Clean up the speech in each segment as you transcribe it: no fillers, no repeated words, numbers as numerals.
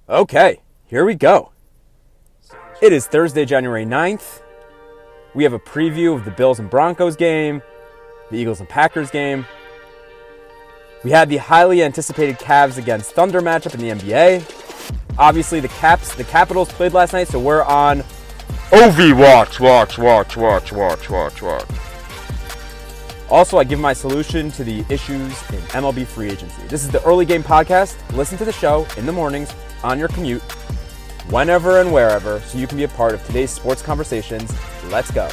Okay, here we go. It is Thursday, January 9th. We have a preview of the Bills and Broncos game, the Eagles and Packers game. We had the highly anticipated CAVS against Thunder matchup in the NBA. Obviously, the Capitals played last night, so we're on OV watch. Also, I give my solution to the issues in MLB Free Agency. This is the early game podcast. Listen to the show in the mornings on your commute, whenever and wherever, so you can be a part of today's sports conversations. Let's go.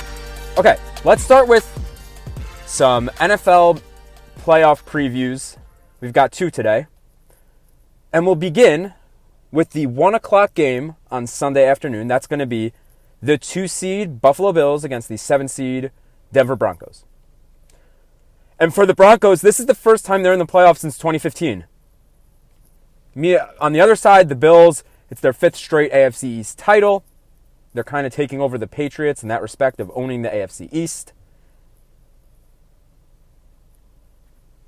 Okay, let's start with some NFL playoff previews. We've got two today. And we'll begin with the 1 o'clock game on Sunday afternoon. That's going to be the 2-seed Buffalo Bills against the 7-seed Denver Broncos. And for the Broncos, this is the first time they're in the playoffs since 2015. On the other side, the Bills, it's their 5th straight AFC East title. They're kind of taking over the Patriots in that respect of owning the AFC East.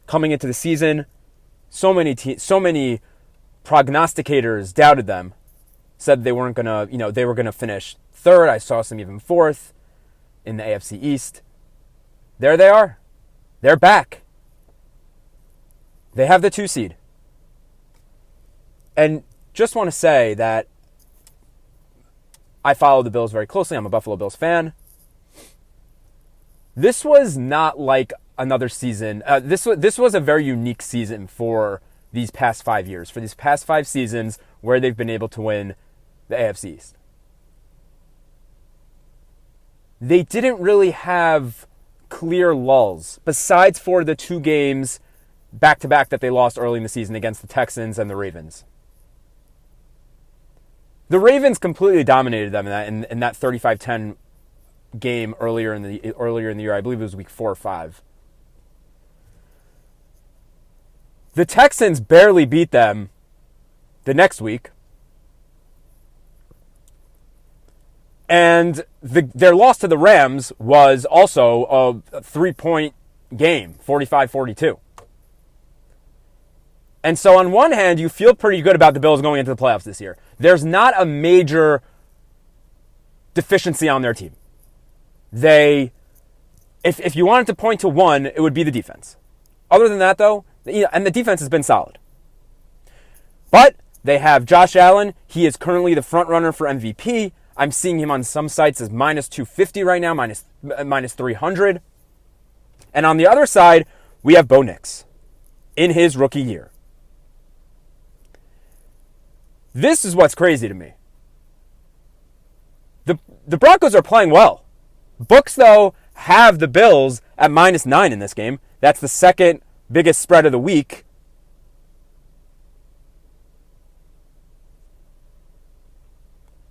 Coming into the season, so many prognosticators doubted them, said they weren't gonna, they were gonna finish 3rd. I saw some even 4th in the AFC East. There they are. They're back. They have the 2 seed. And just want to say that I follow the Bills very closely. I'm a Buffalo Bills fan. This was not like another season. This was a very unique season for these past 5 years, for these past 5 seasons where they've been able to win the AFC East. They didn't really have clear lulls, besides for the 2 games back-to-back that they lost early in the season against the Texans and the Ravens. The Ravens completely dominated them in that 35-10 game earlier in the year. I believe it was week 4 or 5. The Texans barely beat them the next week. And their loss to the Rams was also a 3-point game, 45-42. And so on one hand, you feel pretty good about the Bills going into the playoffs this year. There's not a major deficiency on their team. If you wanted to point to one, it would be the defense. Other than that, though, and the defense has been solid. But they have Josh Allen. He is currently the front runner for MVP. I'm seeing him on some sites as minus 250 right now, minus 300. And on the other side, we have Bo Nix in his rookie year. This is what's crazy to me. The Broncos are playing well. Books, though, have the Bills at minus 9 in this game. That's the second biggest spread of the week.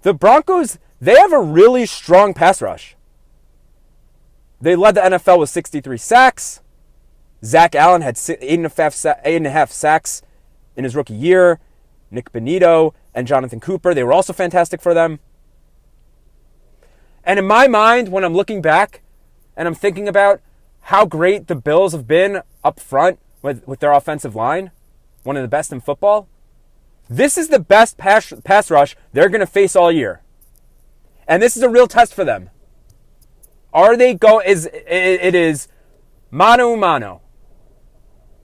The Broncos, they have a really strong pass rush. They led the NFL with 63 sacks. Zach Allen had 8.5 sacks in his rookie year. Nick Bonito and Jonathan Cooper, they were also fantastic for them. And in my mind, when I'm looking back and I'm thinking about how great the Bills have been up front with their offensive line, one of the best in football, this is the best pass rush they're going to face all year. And this is a real test for them. It is mano a mano.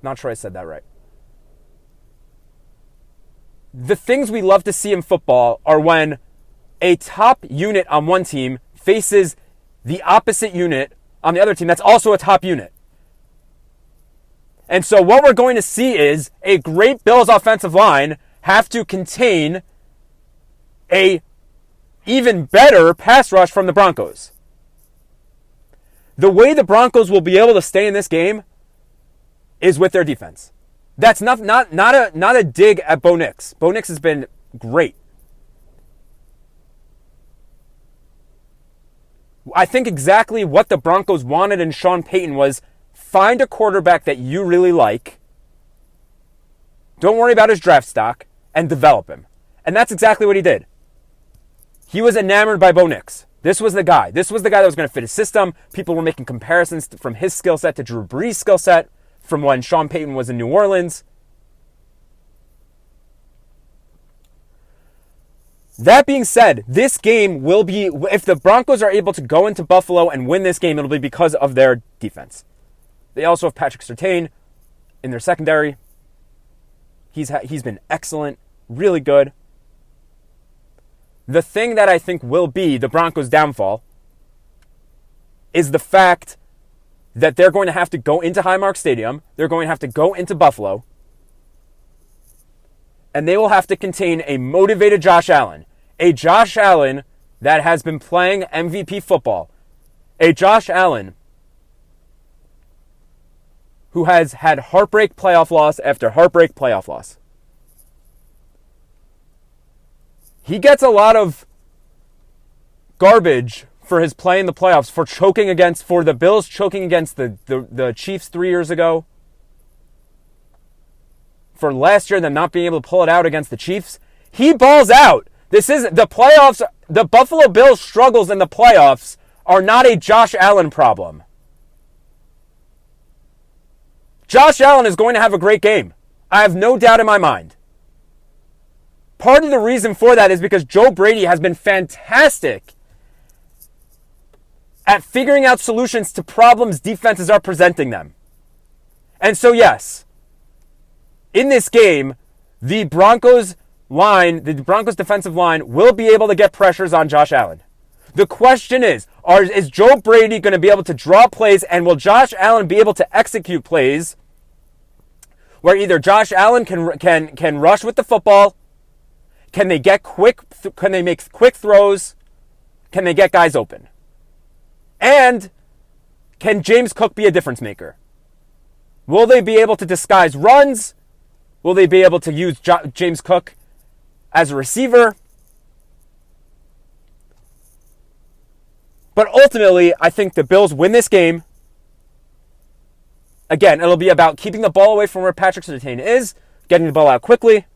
Not sure I said that right. The things we love to see in football are when a top unit on one team faces the opposite unit on the other team that's also a top unit. And so what we're going to see is a great Bills offensive line have to contain a even better pass rush from the Broncos. The way the Broncos will be able to stay in this game is with their defense. That's not a dig at Bo Nix. Bo Nix has been great. I think exactly what the Broncos wanted in Sean Payton was find a quarterback that you really like, don't worry about his draft stock, and develop him. And that's exactly what he did. He was enamored by Bo Nix. This was the guy. This was the guy that was going to fit his system. People were making comparisons from his skill set to Drew Brees' skill set from when Sean Payton was in New Orleans. That being said, this game will be, if the Broncos are able to go into Buffalo and win this game, it'll be because of their defense. They also have Patrick Surtain in their secondary. He's been excellent, really good. The thing that I think will be the Broncos' downfall is the fact that they're going to have to go into Highmark Stadium. They're going to have to go into Buffalo. And they will have to contain a motivated Josh Allen. A Josh Allen that has been playing MVP football. A Josh Allen who has had heartbreak playoff loss after heartbreak playoff loss. He gets a lot of garbage for his play in the playoffs, for the Bills choking against the Chiefs 3 years ago. For last year, them not being able to pull it out against the Chiefs. He balls out. This isn't the playoffs. The Buffalo Bills' struggles in the playoffs are not a Josh Allen problem. Josh Allen is going to have a great game. I have no doubt in my mind. Part of the reason for that is because Joe Brady has been fantastic at figuring out solutions to problems defenses are presenting them. And so, yes, in this game, the Broncos defensive line will be able to get pressures on Josh Allen. The question is Joe Brady going to be able to draw plays, and will Josh Allen be able to execute plays where either Josh Allen can rush with the football, can they make quick throws, can they get guys open? And can James Cook be a difference maker? Will they be able to disguise runs? Will they be able to use James Cook as a receiver? But ultimately, I think the Bills win this game. Again, it'll be about keeping the ball away from where Patrick Surtain is, getting the ball out quickly.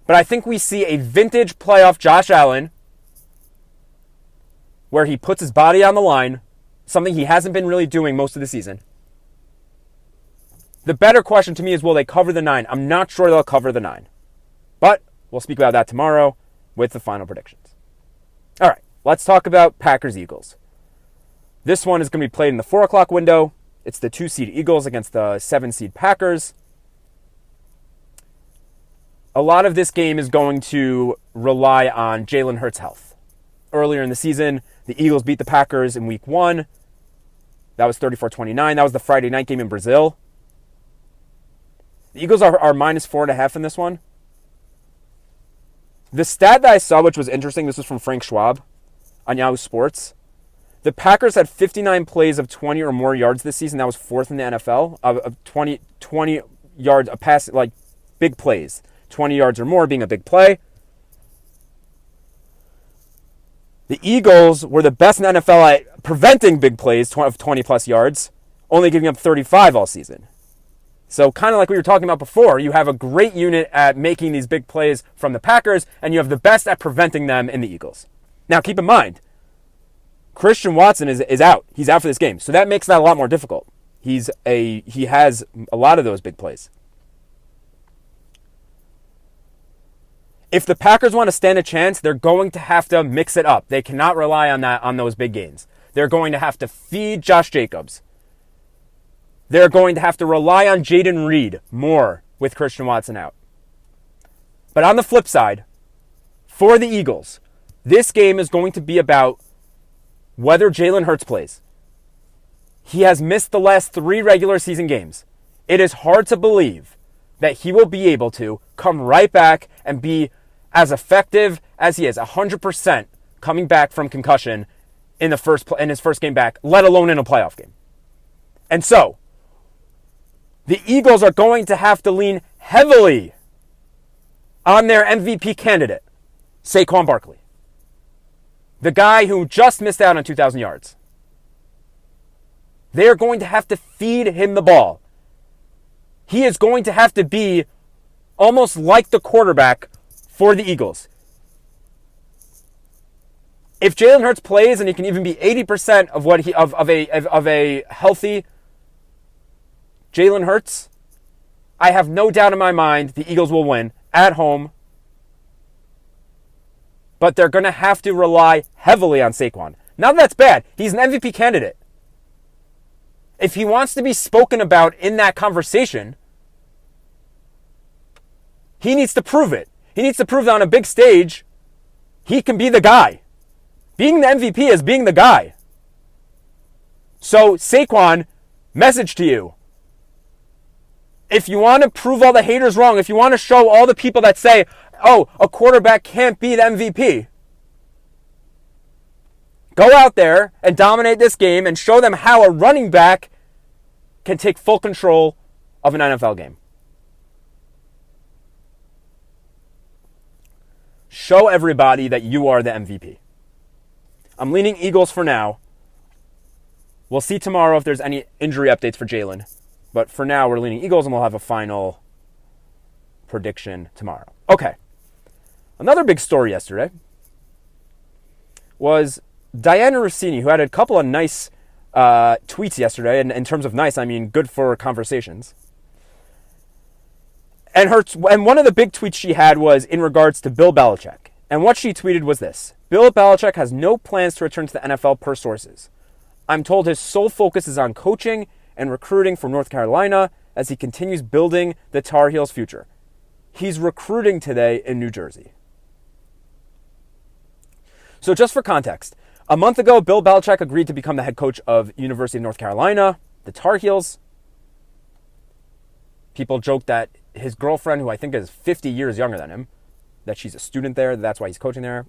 But I think we see a vintage playoff Josh Allen where he puts his body on the line, something he hasn't been really doing most of the season. The better question to me is, will they cover the 9? I'm not sure they'll cover the 9. But we'll speak about that tomorrow with the final predictions. All right, let's talk about Packers-Eagles. This one is going to be played in the 4 o'clock window. It's the 2-seed Eagles against the 7-seed Packers. A lot of this game is going to rely on Jalen Hurts' health. Earlier in the season, the Eagles beat the Packers in Week 1. That was 34-29. That was the Friday night game in Brazil. The Eagles are minus 4.5 in this one. The stat that I saw, which was interesting, this was from Frank Schwab on Yahoo Sports. The Packers had 59 plays of 20 or more yards this season. That was 4th in the NFL of 20 yards a pass, like big plays. 20 yards or more being a big play. The Eagles were the best in the NFL at preventing big plays of 20 plus yards, only giving up 35 all season. So kind of like we were talking about before, you have a great unit at making these big plays from the Packers, and you have the best at preventing them in the Eagles. Now keep in mind, Christian Watson is out. He's out for this game. So that makes that a lot more difficult. He has a lot of those big plays. If the Packers want to stand a chance, they're going to have to mix it up. They cannot rely on those big gains. They're going to have to feed Josh Jacobs. They're going to have to rely on Jaden Reed more with Christian Watson out. But on the flip side, for the Eagles, this game is going to be about whether Jalen Hurts plays. He has missed the last 3 regular season games. It is hard to believe that he will be able to come right back and be as effective as he is, 100% coming back from concussion in his first game back, let alone in a playoff game. And so, the Eagles are going to have to lean heavily on their MVP candidate, Saquon Barkley. The guy who just missed out on 2,000 yards. They are going to have to feed him the ball. He is going to have to be almost like the quarterback for the Eagles. If Jalen Hurts plays and he can even be 80% of a healthy Jalen Hurts, I have no doubt in my mind the Eagles will win at home. but they're going to have to rely heavily on Saquon. Now that's bad. He's an MVP candidate. If he wants to be spoken about in that conversation, he needs to prove it. He needs to prove that on a big stage, he can be the guy. Being the MVP is being the guy. So, Saquon, message to you. If you want to prove all the haters wrong, if you want to show all the people that say, oh, a quarterback can't be the MVP, go out there and dominate this game and show them how a running back can take full control of an NFL game. Show everybody that you are the MVP. I'm leaning Eagles for now. We'll see tomorrow if there's any injury updates for Jalen. But for now, we're leaning Eagles, and we'll have a final prediction tomorrow. Okay. Another big story yesterday was Diana Rossini, who had a couple of nice tweets yesterday. And in terms of nice, I mean good for conversations. And one of the big tweets she had was in regards to Bill Belichick. And what she tweeted was this: Bill Belichick has no plans to return to the NFL per sources. I'm told his sole focus is on coaching and recruiting for North Carolina as he continues building the Tar Heels' future. He's recruiting today in New Jersey. So just for context, a month ago, Bill Belichick agreed to become the head coach of University of North Carolina, the Tar Heels. People joke that his girlfriend, who I think is 50 years younger than him, that she's a student there, that's why he's coaching there.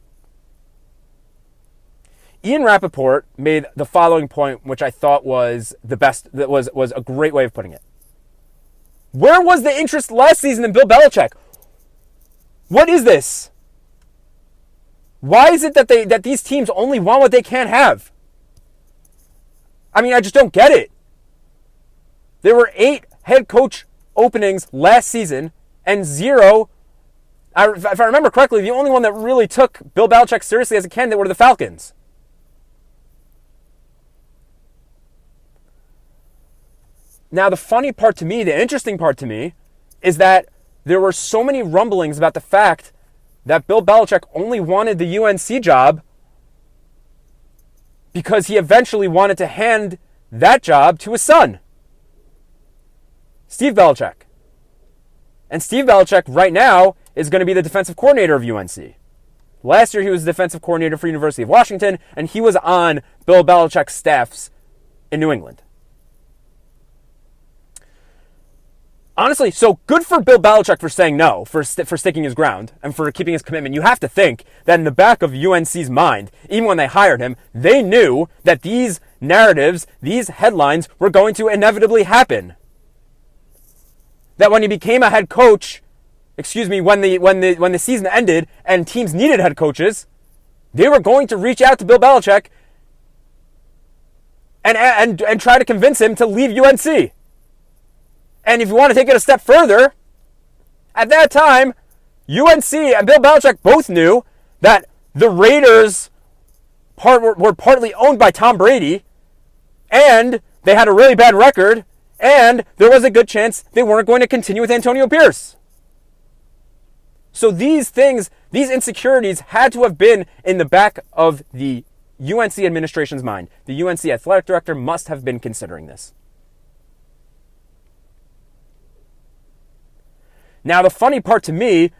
Ian Rappaport made the following point, which I thought was the best, that was a great way of putting it. Where was the interest last season in Bill Belichick? What is this? Why is it that these teams only want what they can't have? I mean, I just don't get it. There were 8 head coach openings last season and 0. If I remember correctly, the only one that really took Bill Belichick seriously as a candidate were the Falcons. Now, the funny part to me, the interesting part to me, is that there were so many rumblings about the fact that Bill Belichick only wanted the UNC job because he eventually wanted to hand that job to his son, Steve Belichick. And Steve Belichick right now is going to be the defensive coordinator of UNC. Last year he was the defensive coordinator for University of Washington, and he was on Bill Belichick's staffs in New England. Honestly, so good for Bill Belichick for saying no, for sticking his ground, and for keeping his commitment. You have to think that in the back of UNC's mind, even when they hired him, they knew that these narratives, these headlines, were going to inevitably happen. That when he became a head coach, when the season ended and teams needed head coaches, they were going to reach out to Bill Belichick and try to convince him to leave UNC. And if you want to take it a step further, at that time, UNC and Bill Belichick both knew that the Raiders were partly owned by Tom Brady, and they had a really bad record, and there was a good chance they weren't going to continue with Antonio Pierce. So these things, these insecurities had to have been in the back of the UNC administration's mind. The UNC athletic director must have been considering this. Now, the funny part to me,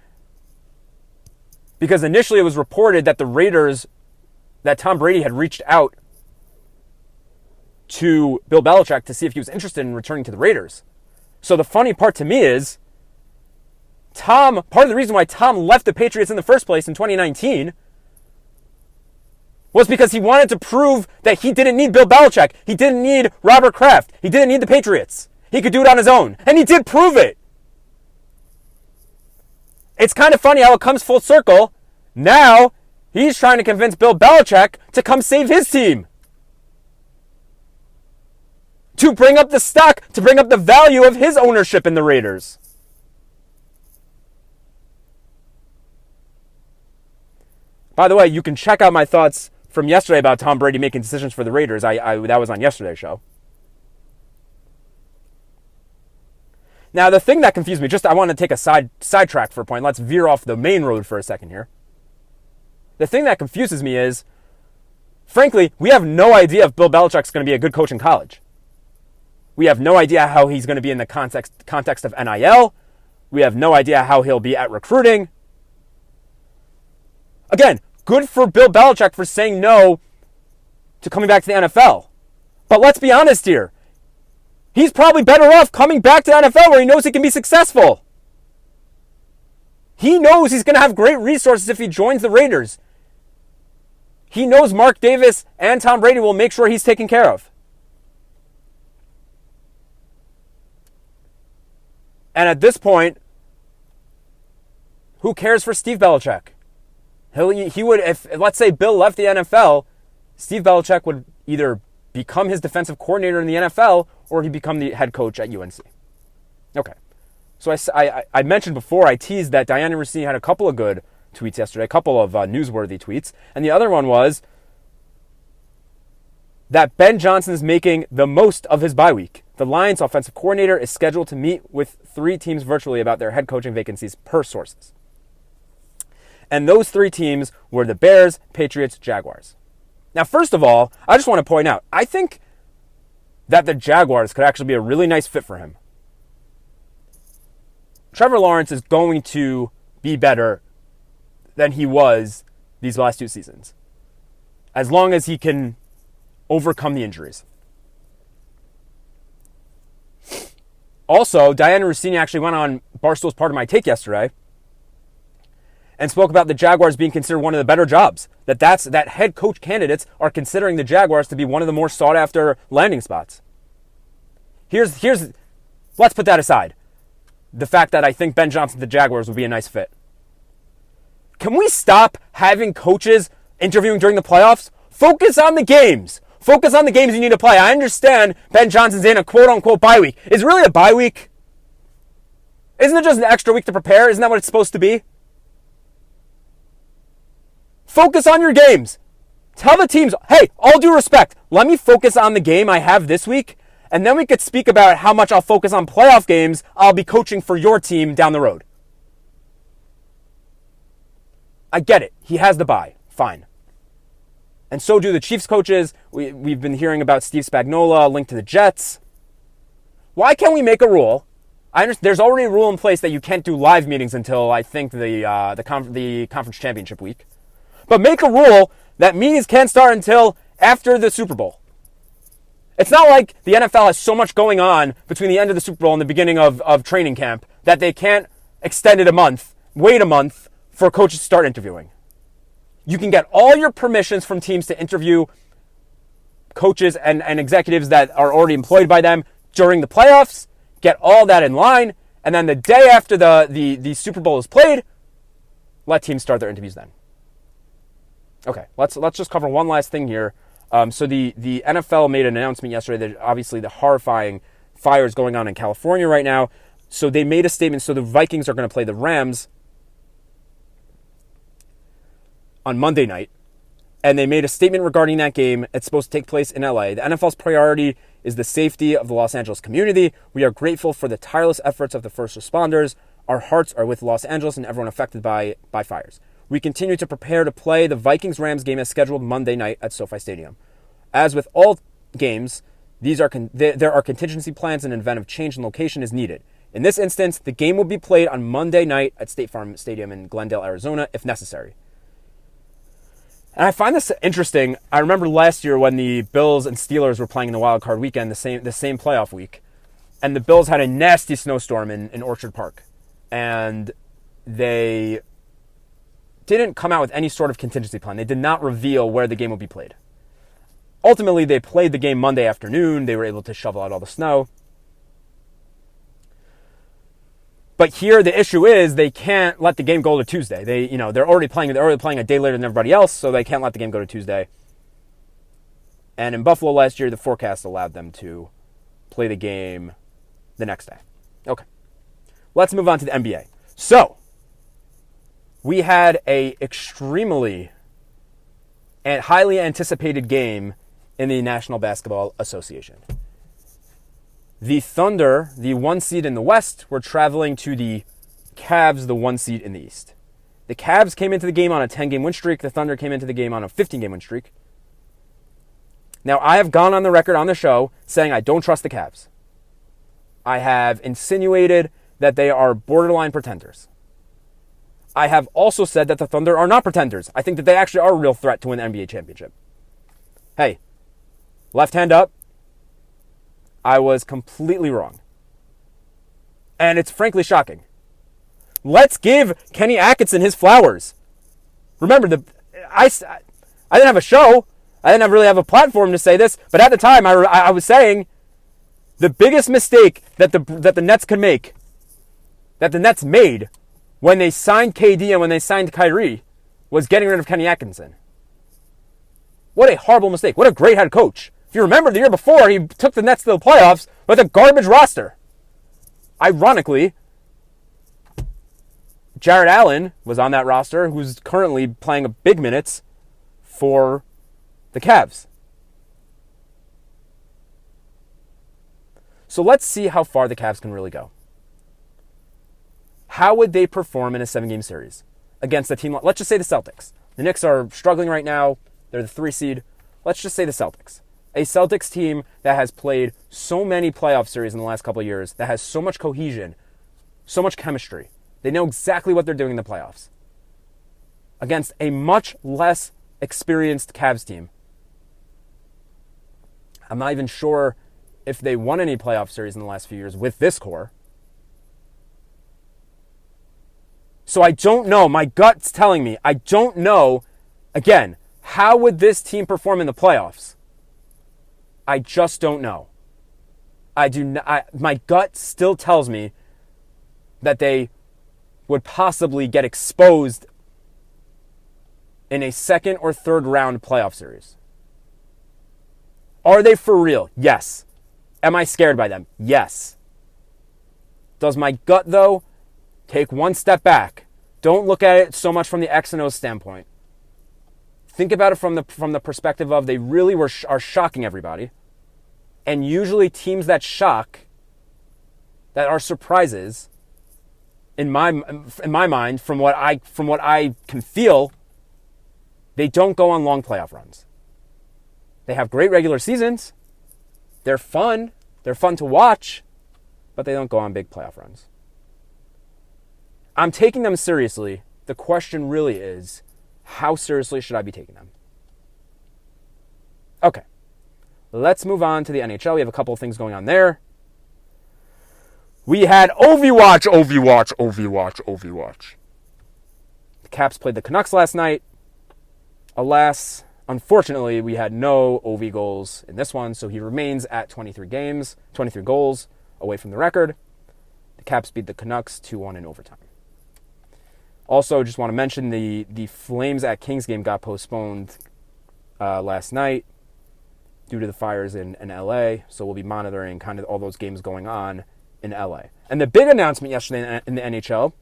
because initially it was reported that the Raiders, that Tom Brady had reached out to Bill Belichick to see if he was interested in returning to the Raiders. So the funny part to me is, part of the reason why Tom left the Patriots in the first place in 2019 was because he wanted to prove that he didn't need Bill Belichick. He didn't need Robert Kraft. He didn't need the Patriots. He could do it on his own. And he did prove it. It's kind of funny how it comes full circle. Now, he's trying to convince Bill Belichick to come save his team. To bring up the stock, to bring up the value of his ownership in the Raiders. By the way, you can check out my thoughts from yesterday about Tom Brady making decisions for the Raiders. That was on yesterday's show. Now, the thing that confused me, I want to take a sidetrack for a point. Let's veer off the main road for a second here. The thing that confuses me is, frankly, we have no idea if Bill Belichick's going to be a good coach in college. We have no idea how he's going to be in the context of NIL. We have no idea how he'll be at recruiting. Again, good for Bill Belichick for saying no to coming back to the NFL. But let's be honest here. He's probably better off coming back to the NFL where he knows he can be successful. He knows he's going to have great resources if he joins the Raiders. He knows Mark Davis and Tom Brady will make sure he's taken care of. And at this point, who cares for Steve Belichick? He would, if let's say Bill left the NFL, Steve Belichick would either become his defensive coordinator in the NFL or he'd become the head coach at UNC. Okay. So I mentioned before, I teased that Dianna Russini had a couple of good tweets yesterday, a couple of newsworthy tweets. And the other one was that Ben Johnson is making the most of his bye week. The Lions offensive coordinator is scheduled to meet with 3 teams virtually about their head coaching vacancies per sources. And those 3 teams were the Bears, Patriots, Jaguars. Now, first of all, I just want to point out, I think that the Jaguars could actually be a really nice fit for him. Trevor Lawrence is going to be better than he was these last 2 seasons, as long as he can overcome the injuries. Also, Dianna Russini actually went on Barstool's Part of My Take yesterday and spoke about the Jaguars being considered one of the better jobs. That head coach candidates are considering the Jaguars to be one of the more sought after landing spots. Let's put that aside. The fact that I think Ben Johnson to the Jaguars would be a nice fit. Can we stop having coaches interviewing during the playoffs? Focus on the games. Focus on the games you need to play. I understand Ben Johnson's in a quote-unquote bye week. Is it really a bye week? Isn't it just an extra week to prepare? Isn't that what it's supposed to be? Focus on your games. Tell the teams, hey, all due respect, let me focus on the game I have this week, and then we could speak about how much I'll focus on playoff games I'll be coaching for your team down the road. I get it. He has the bye. Fine. And so do the Chiefs coaches. We've been hearing about Steve Spagnuolo linked to the Jets. Why can't we make a rule? I understand there's already a rule in place that you can't do live meetings until I think the conference championship week. But make a rule that meetings can't start until after the Super Bowl. It's not like the NFL has so much going on between the end of the Super Bowl and the beginning of training camp that they can't extend it a month, wait a month for coaches to start interviewing. You can get all your permissions from teams to interview coaches and executives that are already employed by them during the playoffs, get all that in line, and then the day after the Super Bowl is played, let teams start their interviews then. Okay, let's just cover one last thing here. So the NFL made an announcement yesterday that obviously the horrifying fires going on in California right now. So they made a statement. So the Vikings are going to play the Rams on Monday night. And they made a statement regarding that game. It's supposed to take place in LA. The NFL's priority is the safety of the Los Angeles community. We are grateful for the tireless efforts of the first responders. Our hearts are with Los Angeles and everyone affected by fires. We continue to prepare to play the Vikings-Rams game as scheduled Monday night at SoFi Stadium. As with all games, there are contingency plans and an event of change in location is needed. In this instance, the game will be played on Monday night at State Farm Stadium in Glendale, Arizona, if necessary. And I find this interesting. I remember last year when the Bills and Steelers were playing in the Wild Card weekend, the same playoff week, and the Bills had a nasty snowstorm in Orchard Park, and they didn't come out with any sort of contingency plan. They did not reveal where the game would be played. Ultimately, they played the game Monday afternoon. They were able to shovel out all the snow. But here the issue is they can't let the game go to Tuesday. They're already playing a day later than everybody else, so they can't let the game go to Tuesday. And in Buffalo last year, the forecast allowed them to play the game the next day. Okay. Let's move on to the NBA. So, we had a extremely and highly anticipated game in the National Basketball Association. The Thunder, the 1 seed in the West, were traveling to the CAVS, the 1 seed in the East. The Cavs came into the game on a 10-game win streak. The Thunder came into the game on a 15-game win streak. Now, I have gone on the record on the show saying I don't trust the Cavs. I have insinuated that they are borderline pretenders. I have also said that the Thunder are not pretenders. I think that they actually are a real threat to win the NBA championship. Hey, left hand up, I was completely wrong. And it's frankly shocking. Let's give Kenny Atkinson his flowers. Remember, I didn't have a show. I didn't really have a platform to say this, but at the time I was saying the biggest mistake that the Nets could make, that the Nets made when they signed KD and when they signed Kyrie, was getting rid of Kenny Atkinson. What a horrible mistake. What a great head coach. If you remember the year before, he took the Nets to the playoffs with a garbage roster. Ironically, Jared Allen was on that roster, who's currently playing big minutes for the Cavs. So let's see how far the Cavs can really go. How would they perform in a 7-game series against a team? Let's just say the Celtics. The Knicks are struggling right now. They're the 3 seed. Let's just say the Celtics. A Celtics team that has played so many playoff series in the last couple of years, that has so much cohesion, so much chemistry. They know exactly what they're doing in the playoffs. Against a much less experienced Cavs team. I'm not even sure if they won any playoff series in the last few years with this core. So I don't know. My gut's telling me. I don't know. Again, how would this team perform in the playoffs? I just don't know. My gut still tells me that they would possibly get exposed in a second or third round playoff series. Are they for real? Yes. Am I scared by them? Yes. Does my gut, though, take one step back? Don't look at it so much from the X and O standpoint. Think about it from the perspective of they really are shocking everybody. And usually teams that shock, that are surprises, in my mind, from what I can feel, they don't go on long playoff runs. They have great regular seasons. They're fun. They're fun to watch, but they don't go on big playoff runs. I'm taking them seriously. The question really is, how seriously should I be taking them? Okay. Let's move on to the NHL. We have a couple of things going on there. We had Overwatch. The Caps played the Canucks last night. Alas, unfortunately, we had no OV goals in this one, so he remains at 23 goals away from the record. The Caps beat the Canucks 2-1 in overtime. Also, just want to mention the Flames at Kings game got postponed last night due to the fires in LA, so we'll be monitoring kind of all those games going on in LA. And the big announcement yesterday in the NHL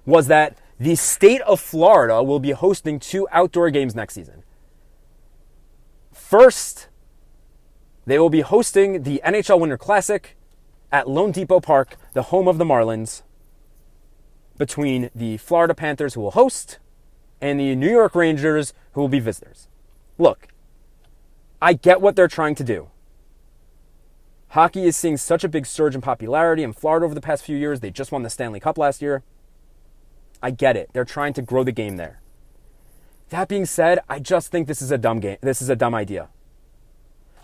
was that the state of Florida will be hosting 2 outdoor games next season. First, they will be hosting the NHL Winter Classic at Lone Depot Park, the home of the Marlins, between the Florida Panthers, who will host, and the New York Rangers, who will be visitors. Look, I get what they're trying to do. Hockey is seeing such a big surge in popularity in Florida over the past few years. They just won the Stanley Cup last year. I get it. They're trying to grow the game there. That being said, I just think this is a dumb game. This is a dumb idea.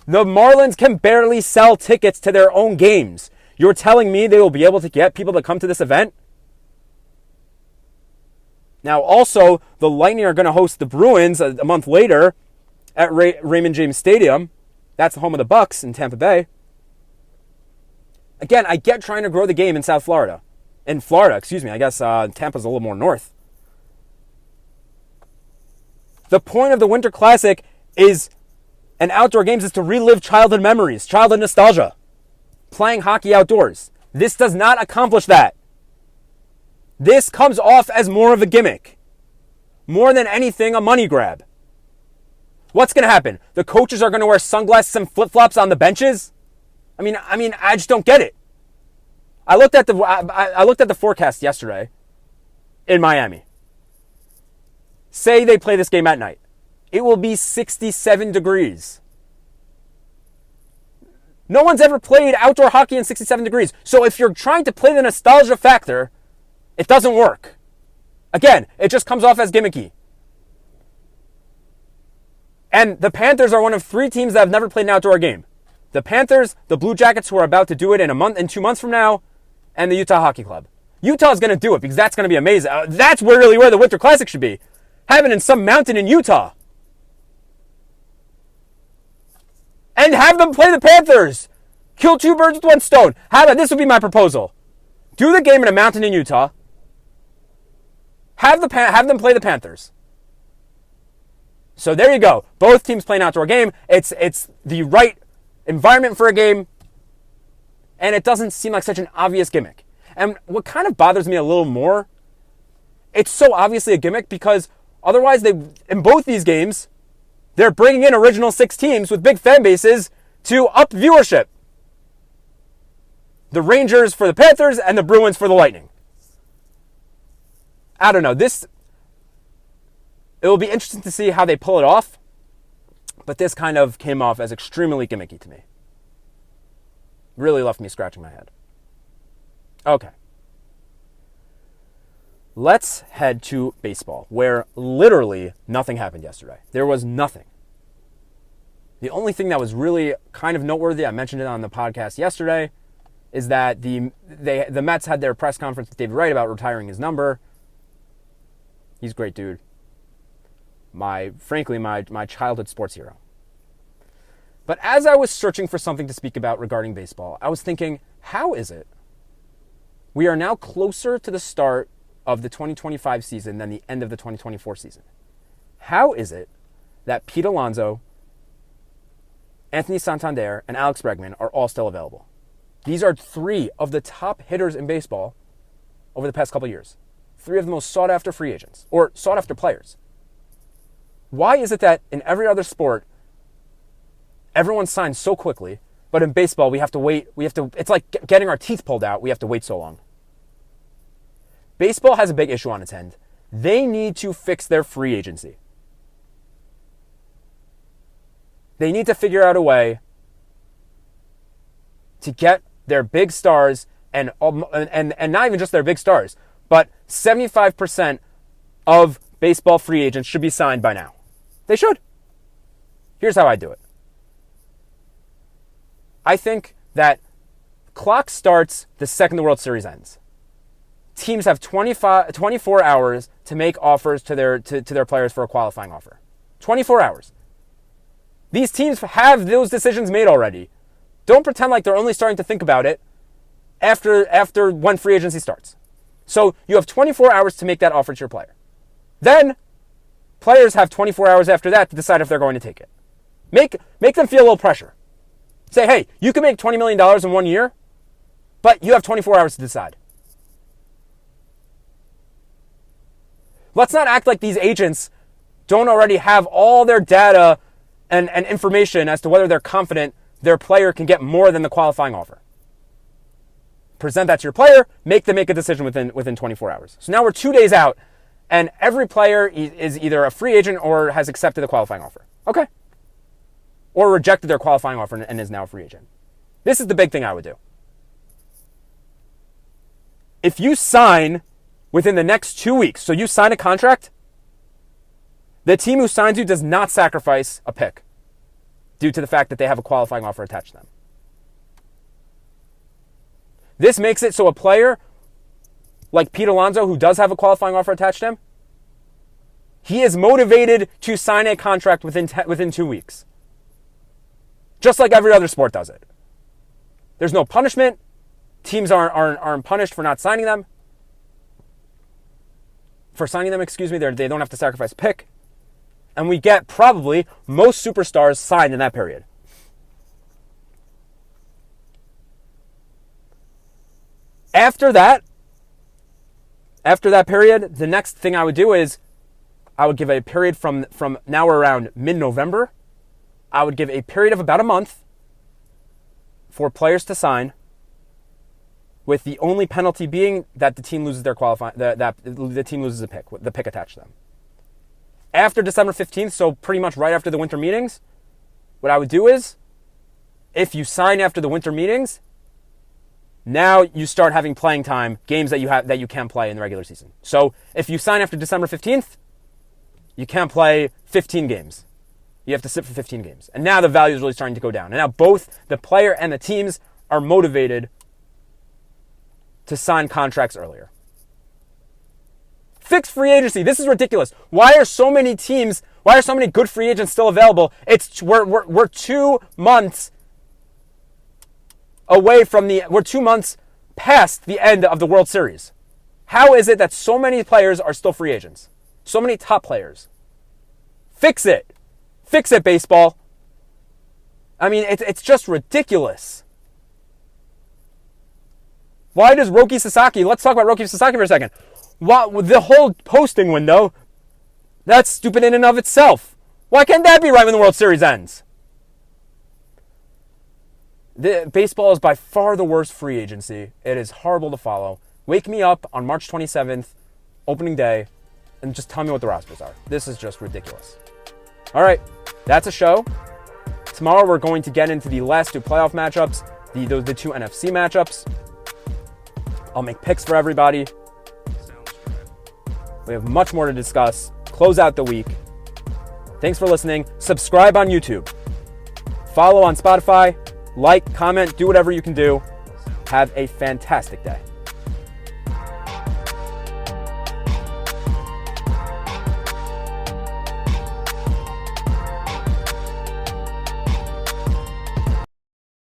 The Marlins can barely sell tickets to their own games. You're telling me they will be able to get people to come to this event? Now, also, the Lightning are going to host the Bruins a month later at Raymond James Stadium. That's the home of the Bucks in Tampa Bay. Again, I get trying to grow the game in South Florida. In Florida, excuse me. I guess Tampa's a little more north. The point of the Winter Classic is, and outdoor games, is to relive childhood memories, childhood nostalgia. Playing hockey outdoors. This does not accomplish that. This comes off as more of a gimmick. More than anything, a money grab. What's going to happen? The coaches are going to wear sunglasses and flip-flops on the benches? I mean, I just don't get it. I looked at the forecast yesterday, in Miami. Say they play this game at night. It will be 67 degrees. No one's ever played outdoor hockey in 67 degrees. So if you're trying to play the nostalgia factor, it doesn't work. Again, it just comes off as gimmicky. And the Panthers are one of 3 teams that have never played an outdoor game. The Panthers, the Blue Jackets, who are about to do it in 2 months from now, and the Utah Hockey Club. Utah's going to do it because that's going to be amazing. That's really where the Winter Classic should be. Have it in some mountain in Utah. And have them play the Panthers. Kill 2 birds with 1 stone. This would be my proposal. Do the game in a mountain in Utah. Have them play the Panthers. So there you go. Both teams play an outdoor game. It's the right environment for a game. And it doesn't seem like such an obvious gimmick. And what kind of bothers me a little more, it's so obviously a gimmick because otherwise in both these games, they're bringing in original 6 teams with big fan bases to up viewership. The Rangers for the Panthers and the Bruins for the Lightning. I don't know. It will be interesting to see how they pull it off. But this kind of came off as extremely gimmicky to me. Really left me scratching my head. Okay. Let's head to baseball, where literally nothing happened yesterday. There was nothing. The only thing that was really kind of noteworthy, I mentioned it on the podcast yesterday, is that the Mets had their press conference with David Wright about retiring his number. He's a great dude. Frankly, my childhood sports hero. But as I was searching for something to speak about regarding baseball, I was thinking, how is it we are now closer to the start of the 2025 season than the end of the 2024 season? How is it that Pete Alonso, Anthony Santander, and Alex Bregman are all still available? These are 3 of the top hitters in baseball over the past couple of years. 3 of the most sought-after free agents, or sought-after players. Why is it that in every other sport, everyone signs so quickly, but in baseball, we have to wait. It's like getting our teeth pulled out. We have to wait so long. Baseball has a big issue on its hand. They need to fix their free agency. They need to figure out a way to get their big stars and not even just their big stars, but 75% of baseball free agents should be signed by now. They should. Here's how I do it. I think that clock starts the second the World Series ends. Teams have 24 hours to make offers to their players for a qualifying offer. 24 hours. These teams have those decisions made already. Don't pretend like they're only starting to think about it after when free agency starts. So you have 24 hours to make that offer to your player. Then players have 24 hours after that to decide if they're going to take it. Make them feel a little pressure. Say, hey, you can make $20 million in 1 year, but you have 24 hours to decide. Let's not act like these agents don't already have all their data and information as to whether they're confident their player can get more than the qualifying offer. Present that to your player, make them make a decision within 24 hours. So now we're 2 days out, and every player is either a free agent or has accepted the qualifying offer. Okay. Or rejected their qualifying offer and is now a free agent. This is the big thing I would do. If you sign within the next 2 weeks, so you sign a contract, the team who signs you does not sacrifice a pick due to the fact that they have a qualifying offer attached to them. This makes it so a player like Pete Alonso, who does have a qualifying offer attached to him, he is motivated to sign a contract within 2 weeks. Just like every other sport does it. There's no punishment. Teams aren't punished for not signing them. They don't have to sacrifice a pick. And we get probably most superstars signed in that period. After that period, the next thing I would do is I would give a period from now around mid-November. I would give a period of about a month for players to sign. with the only penalty being that the team loses their that the team loses the pick attached to them. After December 15th, so pretty much right after the winter meetings, what I would do is, if you sign after the winter meetings, now you start having playing time, games that you can't play in the regular season. So if you sign after December 15th, you can't play 15 games. You have to sit for 15 games. And now the value is really starting to go down. And now both the player and the teams are motivated to sign contracts earlier. Fix free agency. This is ridiculous. Why are so many good free agents still available? We're 2 months away from we're 2 months past the end of the World Series. How is it that so many players are still free agents? So many top players. Fix it. Fix it, baseball. I mean, it's just ridiculous. Why does Roki Sasaki, let's talk about Roki Sasaki for a second. The whole posting window, that's stupid in and of itself. Why can't that be right when the World Series ends? Baseball is by far the worst free agency. It is horrible to follow. Wake me up on March 27th, opening day, and just tell me what the rosters are. This is just ridiculous. All right, that's a show. Tomorrow we're going to get into the last two playoff matchups, the two NFC matchups. I'll make picks for everybody. We have much more to discuss. Close out the week. Thanks for listening. Subscribe on YouTube. Follow on Spotify. Like, comment, do whatever you can do. Have a fantastic day.